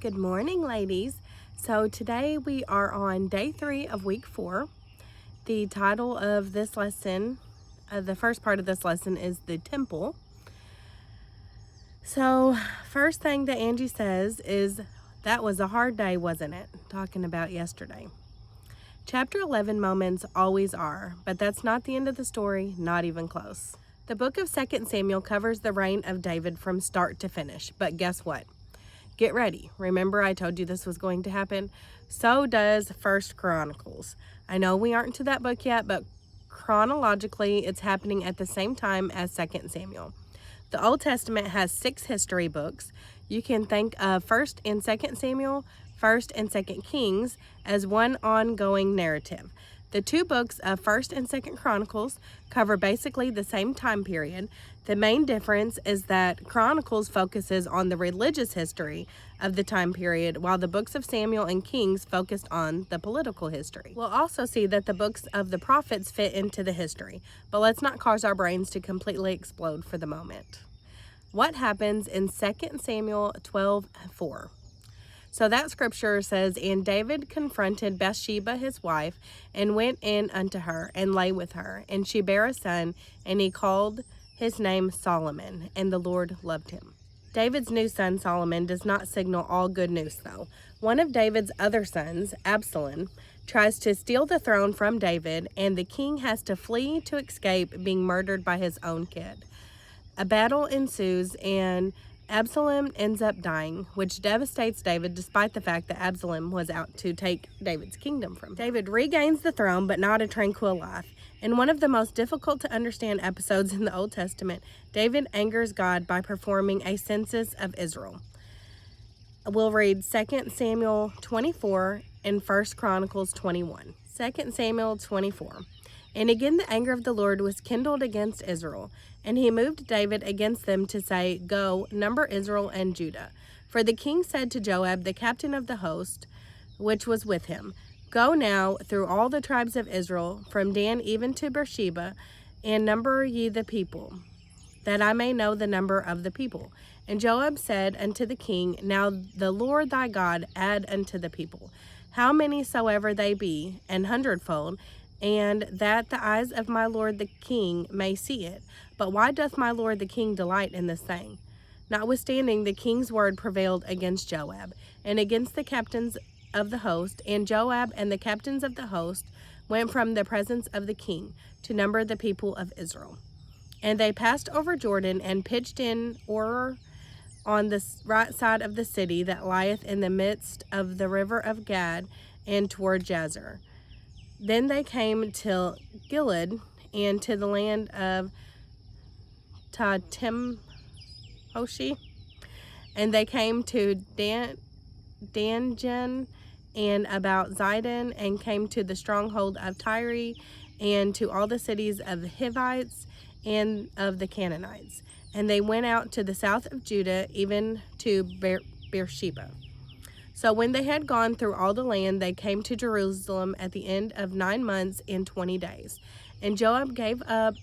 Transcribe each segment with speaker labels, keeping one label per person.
Speaker 1: Good morning, ladies. So today we are on day 3 of week 4. The title of this lesson, the first part of this lesson, is the temple. So first thing that Angie says is, that was a hard day, wasn't it? Talking about yesterday. Chapter 11 moments always are, but that's not the end of the story, not even close. The book of 2 Samuel covers the reign of David from start to finish, but guess what? Get ready. Remember I told you this was going to happen? So does 1 Chronicles. I know we aren't to that book yet, but chronologically it's happening at the same time as 2 Samuel. The Old Testament has 6 history books. You can think of 1st and 2nd Samuel, 1st and 2nd Kings as one ongoing narrative. The 2 books of 1st and 2nd Chronicles cover basically the same time period. The main difference is that Chronicles focuses on the religious history of the time period, while the books of Samuel and Kings focused on the political history. We'll also see that the books of the prophets fit into the history, but let's not cause our brains to completely explode for the moment. What happens in 2 Samuel 12:4? So that scripture says, "And David confronted Bathsheba his wife, and went in unto her, and lay with her. And she bare a son, and he called his name Solomon, and the Lord loved him." David's new son Solomon does not signal all good news, though. One of David's other sons, Absalom, tries to steal the throne from David, and the king has to flee to escape being murdered by his own kid. A battle ensues, and Absalom ends up dying, which devastates David despite the fact that Absalom was out to take David's kingdom from him. David regains the throne, but not a tranquil life. In one of the most difficult to understand episodes in the Old Testament, David angers God by performing a census of Israel. We'll read 2 Samuel 24 and 1 Chronicles 21. 2 Samuel 24. "And again the anger of the Lord was kindled against Israel, and he moved David against them to say, Go, number Israel and Judah. For the king said to Joab, the captain of the host, which was with him, Go now through all the tribes of Israel, from Dan even to Beersheba, and number ye the people, that I may know the number of the people. And Joab said unto the king, Now the Lord thy God add unto the people, how many soever they be, an hundredfold, and that the eyes of my lord the king may see it. But why doth my lord the king delight in this thing? Notwithstanding, the king's word prevailed against Joab, and against the captains of the host, and Joab and the captains of the host went from the presence of the king to number the people of Israel. And they passed over Jordan, and pitched in Or on the right side of the city that lieth in the midst of the river of Gad, and toward Jazer. Then they came till Gilead, and to the land of Tahtimhoshi, and they came to Danjan, and about Zidon, and came to the stronghold of Tyre, and to all the cities of the Hivites and of the Canaanites. And they went out to the south of Judah, even to Beersheba. So when they had gone through all the land, they came to Jerusalem at the end of 9 months and 20 days. And Joab gave up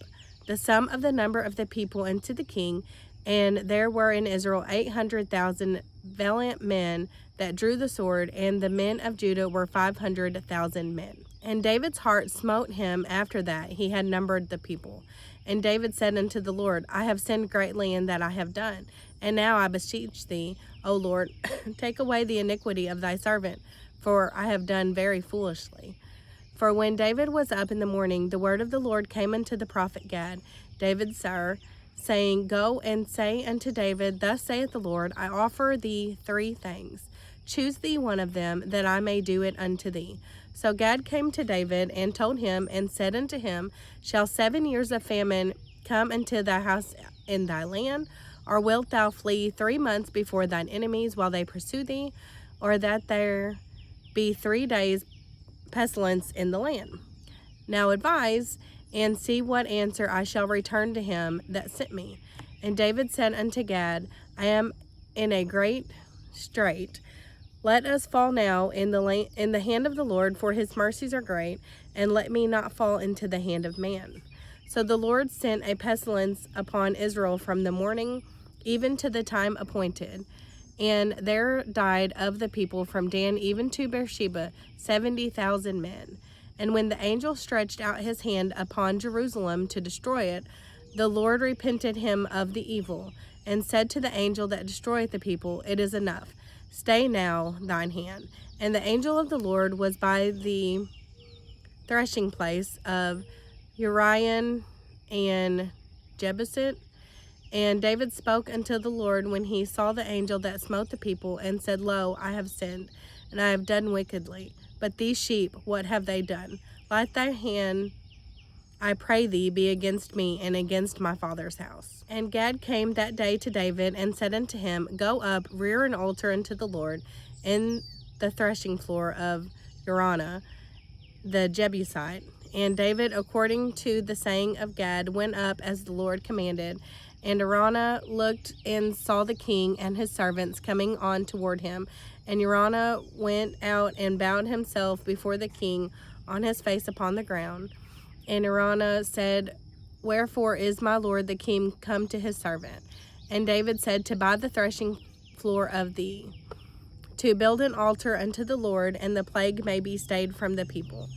Speaker 1: the sum of the number of the people unto the king, and there were in Israel 800,000 valiant men that drew the sword, and the men of Judah were 500,000 men. And David's heart smote him after that he had numbered the people. And David said unto the Lord, I have sinned greatly in that I have done. And now I beseech thee, O Lord, take away the iniquity of thy servant, for I have done very foolishly. For when David was up in the morning, the word of the Lord came unto the prophet Gad, David's sire, saying, Go and say unto David, Thus saith the Lord, I offer thee 3 things. Choose thee one of them, that I may do it unto thee. So Gad came to David, and told him, and said unto him, Shall 7 years of famine come into thy house in thy land? Or wilt thou flee 3 months before thine enemies while they pursue thee? Or that there be 3 days pestilence in the land? Now advise, and see what answer I shall return to him that sent me. And David said unto Gad, I am in a great strait. Let us fall now in the hand of the Lord, for his mercies are great, and let me not fall into the hand of man. So the Lord sent a pestilence upon Israel from the morning even to the time appointed, And there died of the people from Dan even to Beersheba 70,000 men. And when the angel stretched out his hand upon Jerusalem to destroy it, the Lord repented him of the evil, and said to the angel that destroyed the people, It is enough. Stay now thine hand. And the angel of the Lord was by the threshing place of Uriah and Jebusite. And David spoke unto the Lord when he saw the angel that smote the people, and said, Lo, I have sinned, and I have done wickedly. But these sheep, what have they done? Let thy hand, I pray thee, be against me and against my father's house. And Gad came that day to David, and said unto him, Go up, rear an altar unto the Lord in the threshing floor of Uriah the Jebusite. And David, according to the saying of Gad, went up as the Lord commanded. And Uriah looked and saw the king and his servants coming on toward him. And Uriah went out and bowed himself before the king on his face upon the ground. And Uriah said, Wherefore is my lord the king come to his servant? And David said, To buy the threshing floor of thee, to build an altar unto the Lord, and the plague may be stayed from the people.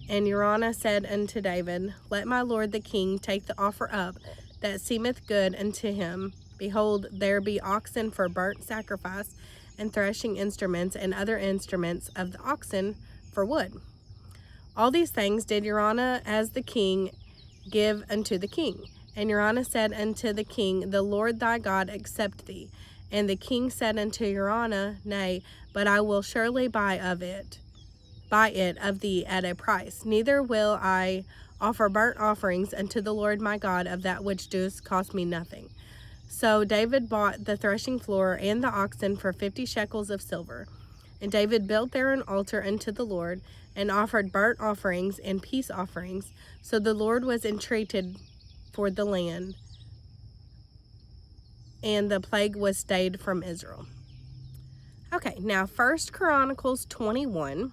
Speaker 1: And Uriah said unto David, Let my lord the king take the offer up, that seemeth good unto him. Behold, there be oxen for burnt sacrifice, and threshing instruments, and other instruments of the oxen for wood. All these things did Uriah as the king give unto the king. And Uriah said unto the king, The Lord thy God accept thee. And the king said unto Uriah, Nay, but I will surely buy it of thee at a price. Neither will I offer burnt offerings unto the Lord my God of that which doeth cost me nothing. So David bought the threshing floor and the oxen for 50 shekels of silver. And David built there an altar unto the Lord, and offered burnt offerings and peace offerings. So the Lord was entreated for the land, and the plague was stayed from Israel. Okay, now 1 Chronicles 21.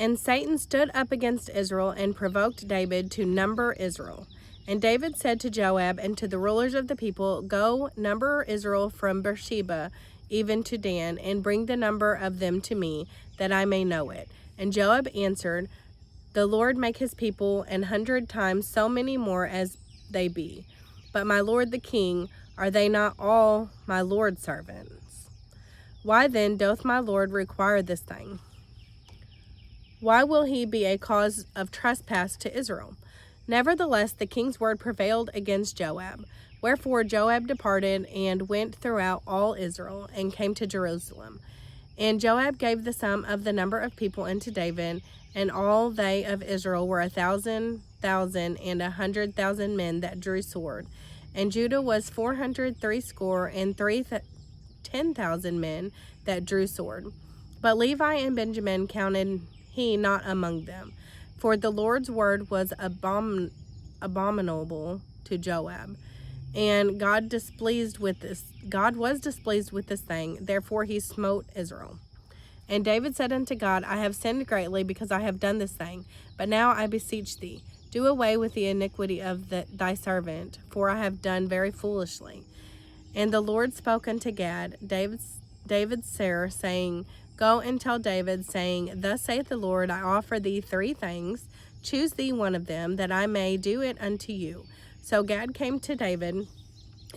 Speaker 1: And Satan stood up against Israel, and provoked David to number Israel. And David said to Joab and to the rulers of the people, Go, number Israel from Beersheba even to Dan, and bring the number of them to me, that I may know it. And Joab answered, The Lord make his people 100 times so many more as they be. But my lord the king, are they not all my lord's servants? Why then doth my lord require this thing? Why will he be a cause of trespass to Israel? Nevertheless, the king's word prevailed against Joab. Wherefore Joab departed and went throughout all Israel, and came to Jerusalem. And Joab gave the sum of the number of people unto David, and all they of Israel were 1,000,000 and 100,000 men that drew sword. And Judah was 460 men that drew sword. But Levi and Benjamin counted he not among them, for the Lord's word was abominable to Joab, and God was displeased with this thing. Therefore he smote Israel. And David said unto God, I have sinned greatly, because I have done this thing. But now I beseech thee, do away with the iniquity of thy servant, for I have done very foolishly. And the Lord spoke unto Gad, David's seer, saying, Go and tell David, saying, Thus saith the Lord, I offer thee 3 things. Choose thee one of them, that I may do it unto you. So Gad came to David,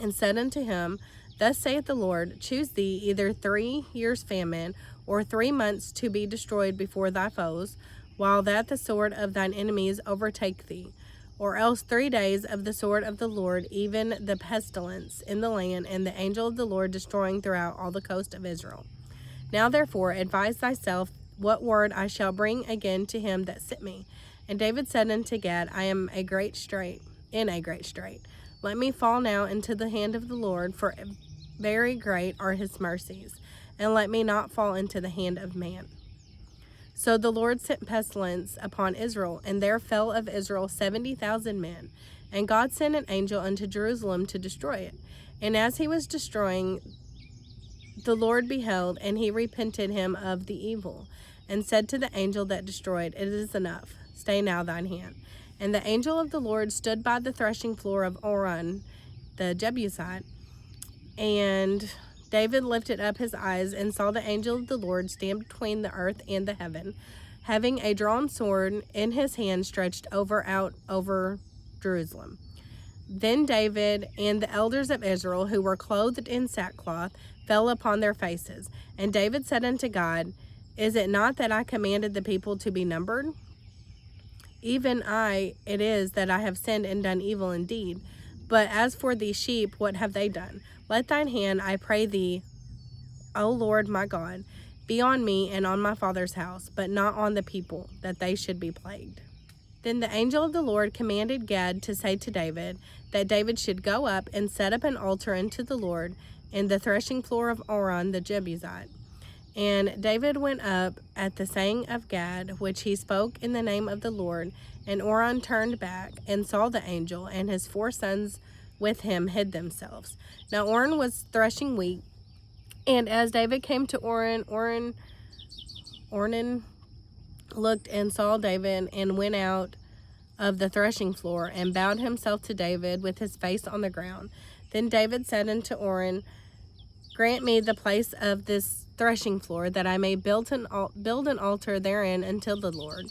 Speaker 1: and said unto him, Thus saith the Lord, Choose thee either 3 years' famine, or 3 months to be destroyed before thy foes, while that the sword of thine enemies overtake thee, or else 3 days of the sword of the Lord, even the pestilence in the land, and the angel of the Lord destroying throughout all the coast of Israel. Now therefore advise thyself what word I shall bring again to him that sent me. And David said unto Gad, I am in a great strait. Let me fall now into the hand of the Lord, for very great are his mercies, and let me not fall into the hand of man. So the Lord sent pestilence upon Israel, and there fell of Israel 70,000 men. And God sent an angel unto Jerusalem to destroy it. And as he was destroying, the Lord beheld, and he repented him of the evil, and said to the angel that destroyed, It is enough, stay now thine hand. And the angel of the Lord stood by the threshing floor of Ornan the Jebusite, and David lifted up his eyes and saw the angel of the Lord stand between the earth and the heaven, having a drawn sword in his hand stretched out over Jerusalem. Then David and the elders of Israel, who were clothed in sackcloth, fell upon their faces. And David said unto God, Is it not that I commanded the people to be numbered? Even I it is that I have sinned and done evil indeed. But as for these sheep, what have they done? Let thine hand, I pray thee, O Lord my God, be on me and on my father's house, but not on the people, that they should be plagued. Then the angel of the Lord commanded Gad to say to David that David should go up and set up an altar unto the Lord in the threshing floor of Ornan the Jebusite. And David went up at the saying of Gad, which he spoke in the name of the Lord. And Ornan turned back and saw the angel, and his 4 sons with him hid themselves. Now Ornan was threshing wheat, and as David came to Ornan looked and saw David, and went out of the threshing floor, and bowed himself to David with his face on the ground. Then David said unto Ornan, Grant me the place of this threshing floor, that I may build an altar therein unto the Lord.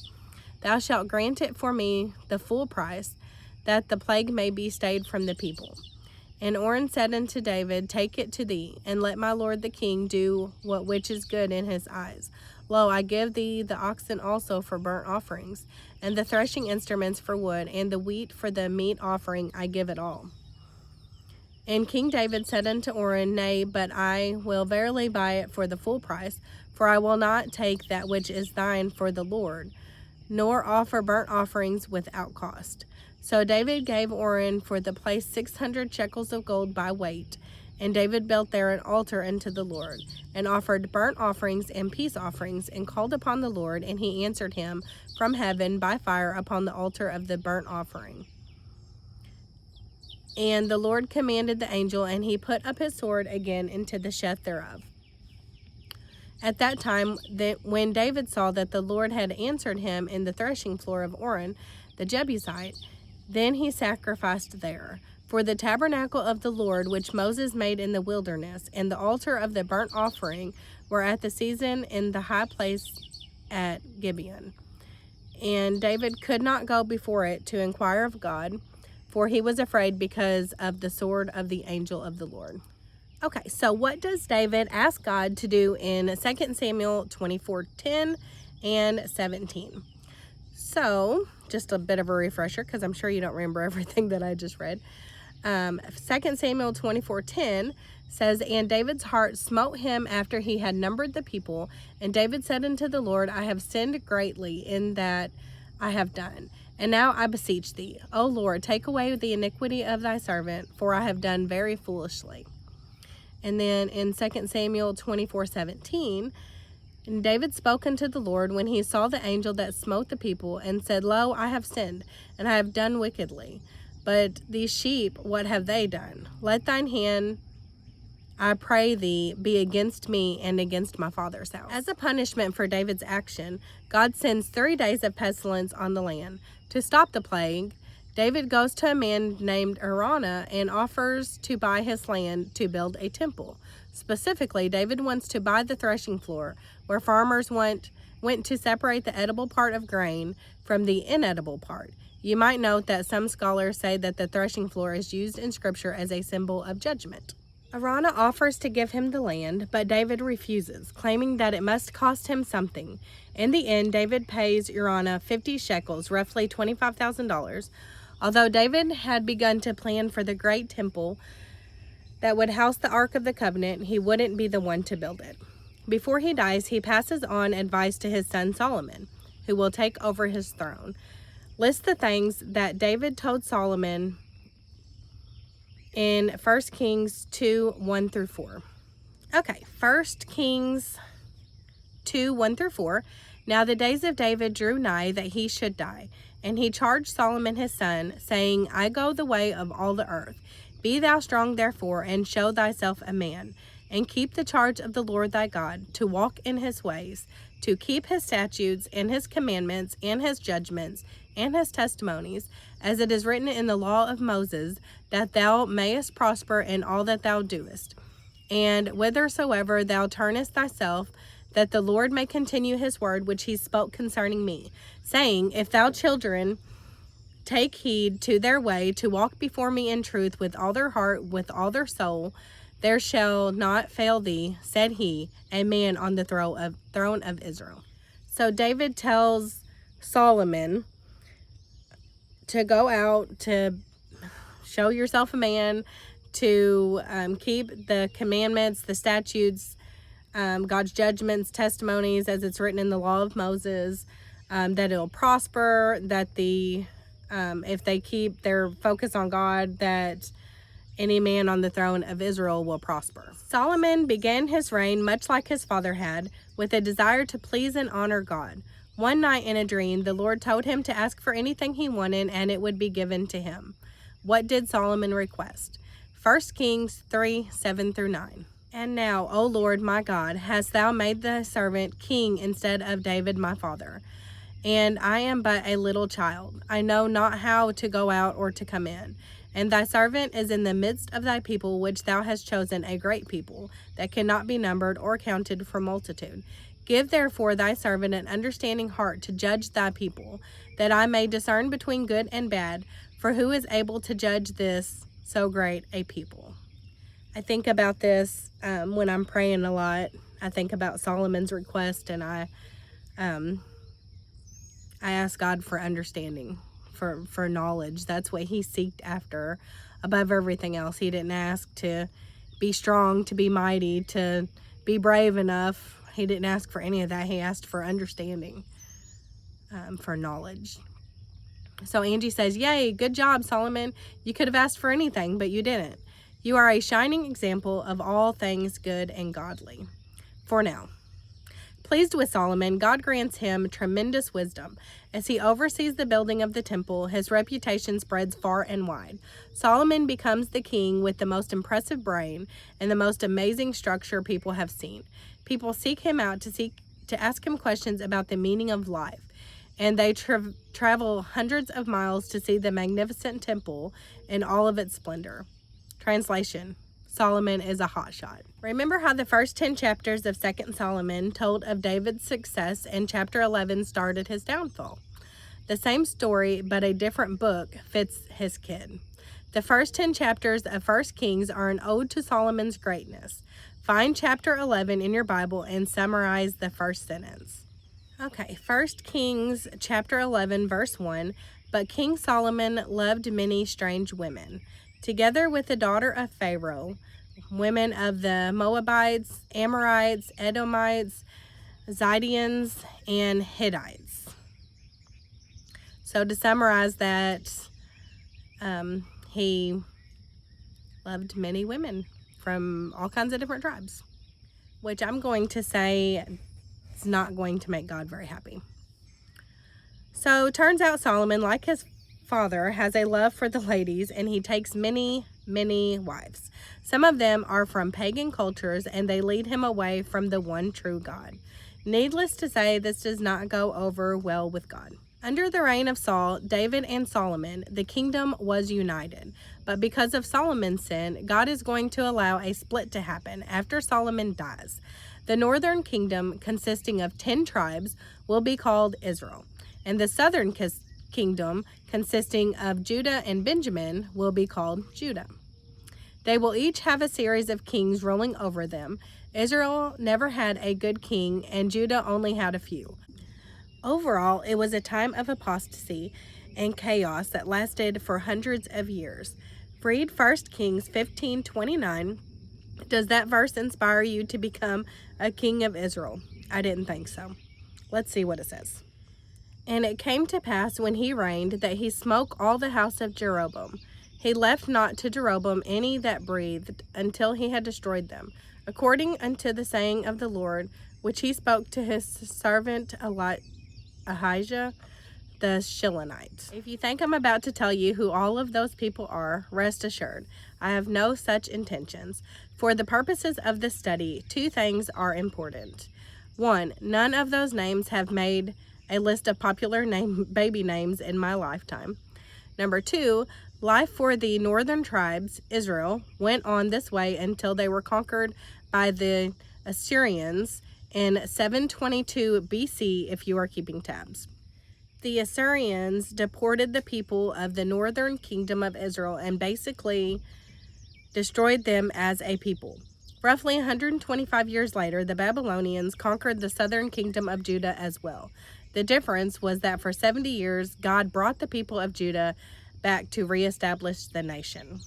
Speaker 1: Thou shalt grant it for me the full price, that the plague may be stayed from the people. And Ornan said unto David, Take it to thee, and let my lord the king do which is good in his eyes. Lo, I give thee the oxen also for burnt offerings, and the threshing instruments for wood, and the wheat for the meat offering, I give it all. And King David said unto Ornan, Nay, but I will verily buy it for the full price, for I will not take that which is thine for the Lord, nor offer burnt offerings without cost. So David gave Ornan for the place 600 shekels of gold by weight. And David built there an altar unto the Lord, and offered burnt offerings and peace offerings, and called upon the Lord, and he answered him from heaven by fire upon the altar of the burnt offering. And the Lord commanded the angel, and he put up his sword again into the sheath thereof. At that time, when David saw that the Lord had answered him in the threshing floor of Ornan the Jebusite, then he sacrificed there. For the tabernacle of the Lord, which Moses made in the wilderness, and the altar of the burnt offering, were at the season in the high place at Gibeon. And David could not go before it to inquire of God, for he was afraid because of the sword of the angel of the Lord. Okay, so what does David ask God to do in 2 Samuel 24:10 and 17? So, just a bit of a refresher, because I'm sure you don't remember everything that I just read. 2 Samuel 24:10 says, And David's heart smote him after he had numbered the people. And David said unto the Lord, I have sinned greatly in that I have done. And now I beseech thee, O Lord, take away the iniquity of thy servant, for I have done very foolishly. And then in 2 Samuel 24:17, and David spoke unto the Lord when he saw the angel that smote the people, and said, Lo, I have sinned, and I have done wickedly. But these sheep, what have they done? Let thine hand, I pray thee, be against me and against my father's house. As a punishment for David's action, God sends 3 days of pestilence on the land. To stop the plague, David goes to a man named Araunah and offers to buy his land to build a temple. Specifically, David wants to buy the threshing floor, where farmers went to separate the edible part of grain from the inedible part. You might note that some scholars say that the threshing floor is used in Scripture as a symbol of judgment. Araunah offers to give him the land, but David refuses, claiming that it must cost him something. In the end, David pays Araunah 50 shekels, roughly $25,000. Although David had begun to plan for the great temple that would house the Ark of the Covenant, he wouldn't be the one to build it. Before he dies, he passes on advice to his son Solomon, who will take over his throne. List the things that David told Solomon in 1 Kings 2:1-4. Okay, 1 Kings 2:1-4. Now the days of David drew nigh that he should die. And he charged Solomon his son, saying, I go the way of all the earth. Be thou strong therefore, and show thyself a man, and keep the charge of the Lord thy God, to walk in his ways, to keep his statutes, and his commandments, and his judgments, and his testimonies, as it is written in the law of Moses, that thou mayest prosper in all that thou doest. and whithersoever thou turnest thyself, that the Lord may continue his word which he spoke concerning me, saying, If thou children take heed to their way, to walk before me in truth with all their heart, with all their soul, there shall not fail thee, said he, a man on the throne of Israel. So David tells Solomon to go out, to show yourself a man, to keep the commandments, the statutes, God's judgments, testimonies, as it's written in the law of Moses, that it'll prosper, that if they keep their focus on God, that any man on the throne of Israel will prosper. Solomon began his reign much like his father had, with a desire to please and honor God. One night in a dream, the Lord told him to ask for anything he wanted, and it would be given to him. What did Solomon request? 1 Kings 3:7-9. And now, O Lord my God, hast thou made thy servant king instead of David my father? And I am but a little child. I know not how to go out or to come in. And thy servant is in the midst of thy people, which thou hast chosen, a great people, that cannot be numbered or counted for multitude. Give therefore thy servant an understanding heart to judge thy people, that I may discern between good and bad. For who is able to judge this so great a people? I think about this when I'm praying a lot. I think about Solomon's request, and I ask God for understanding, for knowledge. That's what he sought after above everything else. He didn't ask to be strong, to be mighty, to be brave enough. He didn't ask for any of that. He asked for understanding, for knowledge. So Angie says, yay, good job, Solomon. You could have asked for anything, but you didn't. You are a shining example of all things good and godly. For now, pleased with Solomon, God grants him tremendous wisdom. As he oversees the building of the temple, his reputation spreads far and wide. Solomon becomes the king with the most impressive brain and the most amazing structure people have seen. People seek him out to ask him questions about the meaning of life, and they travel hundreds of miles to see the magnificent temple in all of its splendor. Translation: Solomon is a hotshot. Remember how the first 10 chapters of 2 Solomon told of David's success, and chapter 11 started his downfall. The same story, but a different book, fits his kid. The first 10 chapters of 1 Kings are an ode to Solomon's greatness. Find chapter 11 in your Bible and summarize the first sentence. Okay, 1 Kings chapter 11, verse 1, But King Solomon loved many strange women, together with the daughter of Pharaoh, women of the Moabites, Amorites, Edomites, Zidonians, and Hittites. So to summarize that, he loved many women from all kinds of different tribes, which I'm going to say is not going to make God very happy. So turns out Solomon, like his father, has a love for the ladies, and he takes many wives. Some of them are from pagan cultures, and they lead him away from the one true God. Needless to say, this does not go over well with God. Under the reign of Saul, David, and Solomon, the kingdom was united. But because of Solomon's sin, God is going to allow a split to happen after Solomon dies. The northern kingdom, consisting of 10 tribes, will be called Israel, and the southern kingdom, consisting of Judah and Benjamin, will be called Judah. They will each have a series of kings ruling over them. Israel never had a good king, and Judah only had a few. Overall, it was a time of apostasy and chaos that lasted for hundreds of years. Read 1 Kings 15:29. Does that verse inspire you to become a king of Israel? I didn't think so. Let's see what it says. And it came to pass when he reigned that he smote all the house of Jeroboam. He left not to Jeroboam any that breathed until he had destroyed them, according unto the saying of the Lord, which he spoke to his servant Ahijah the Shilonite. If you think I'm about to tell you who all of those people are, rest assured, I have no such intentions. For the purposes of this study, 2 things are important. 1, none of those names have made a list of popular baby names in my lifetime. Number 2, Life for the northern tribes, Israel, went on this way until they were conquered by the Assyrians in 722 BC, if you are keeping tabs. The Assyrians deported the people of the northern kingdom of Israel and basically destroyed them as a people. Roughly 125 years later, the Babylonians conquered the southern kingdom of Judah as well. The difference was that for 70 years, God brought the people of Judah back to reestablish the nation.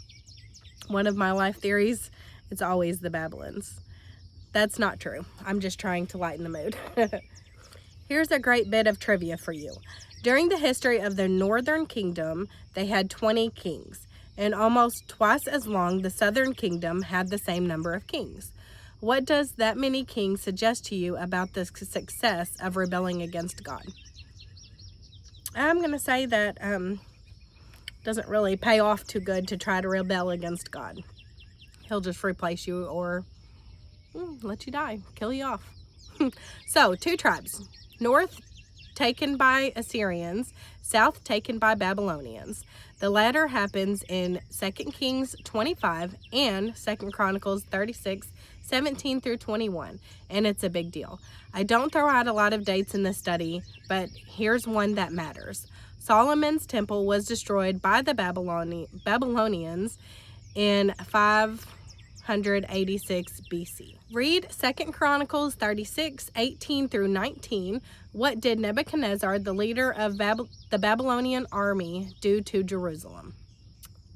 Speaker 1: One of my life theories, it's always the Babylons. That's not true. I'm just trying to lighten the mood. Here's a great bit of trivia for you. During the history of the northern kingdom, they had 20 kings. And almost twice as long, the southern kingdom had the same number of kings. What does that many kings suggest to you about the success of rebelling against God? I'm going to say that doesn't really pay off too good to try to rebel against God. He'll just replace you or let you die, kill you off. So, 2 tribes. North taken by Assyrians, south taken by Babylonians. The latter happens in 2 Kings 25 and 2 Chronicles 36, 17 through 21, and it's a big deal. I don't throw out a lot of dates in this study, but here's one that matters. Solomon's temple was destroyed by the Babylonians in 586 BC. Read 2 Chronicles 36, 18 through 19. What did Nebuchadnezzar, the leader of the Babylonian army, do to Jerusalem?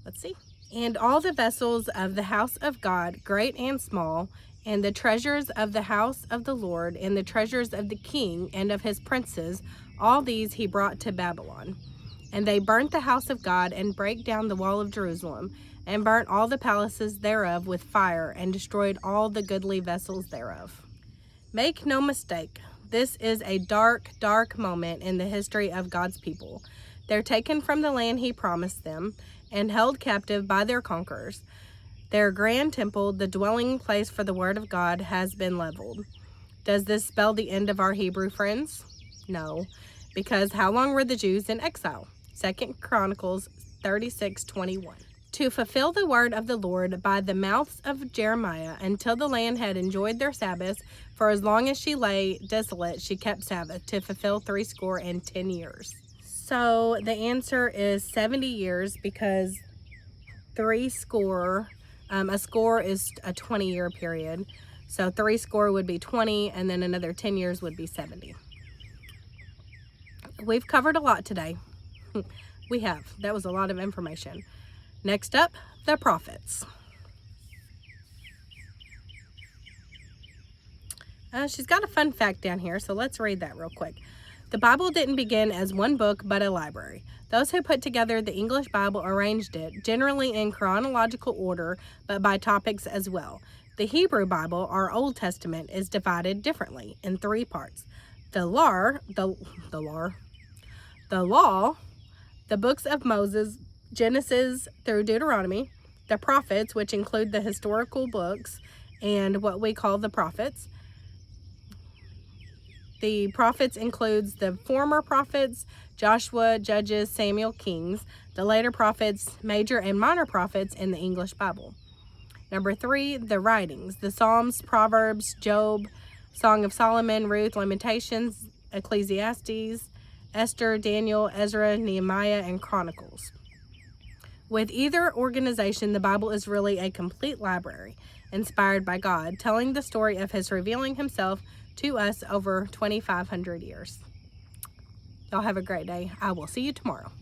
Speaker 1: Let's see. And all the vessels of the house of God, great and small, and the treasures of the house of the Lord, and the treasures of the king and of his princes, all these he brought to Babylon. And they burnt the house of God, and brake down the wall of Jerusalem, and burnt all the palaces thereof with fire, and destroyed all the goodly vessels thereof. Make no mistake, this is a dark, dark moment in the history of God's people. They're taken from the land he promised them, and held captive by their conquerors. Their grand temple, the dwelling place for the word of God, has been leveled. Does this spell the end of our Hebrew friends? No, because how long were the Jews in exile? 2 Chronicles 36:21. To fulfill the word of the Lord by the mouths of Jeremiah, until the land had enjoyed their Sabbaths, for as long as she lay desolate, she kept Sabbath, to fulfill 70 years. So the answer is 70 years, because a score is a 20-year period. So 70 would be 20, and then another 10 years would be 70. We've covered a lot today. We have. That was a lot of information. Next up, the prophets. She's got a fun fact down here, so let's read that real quick. The Bible didn't begin as one book, but a library. Those who put together the English Bible arranged it, generally in chronological order, but by topics as well. The Hebrew Bible, our Old Testament, is divided differently in 3 parts. The law, the books of Moses, Genesis through Deuteronomy, the prophets, which include the historical books and what we call the prophets. The prophets includes the former prophets, Joshua, Judges, Samuel, Kings, the later prophets, major and minor prophets in the English Bible. Number 3, the writings, the Psalms, Proverbs, Job, Song of Solomon, Ruth, Lamentations, Ecclesiastes, Esther, Daniel, Ezra, Nehemiah, and Chronicles. With either organization, the Bible is really a complete library, inspired by God, telling the story of his revealing himself to us over 2,500 years. Y'all have a great day. I will see you tomorrow.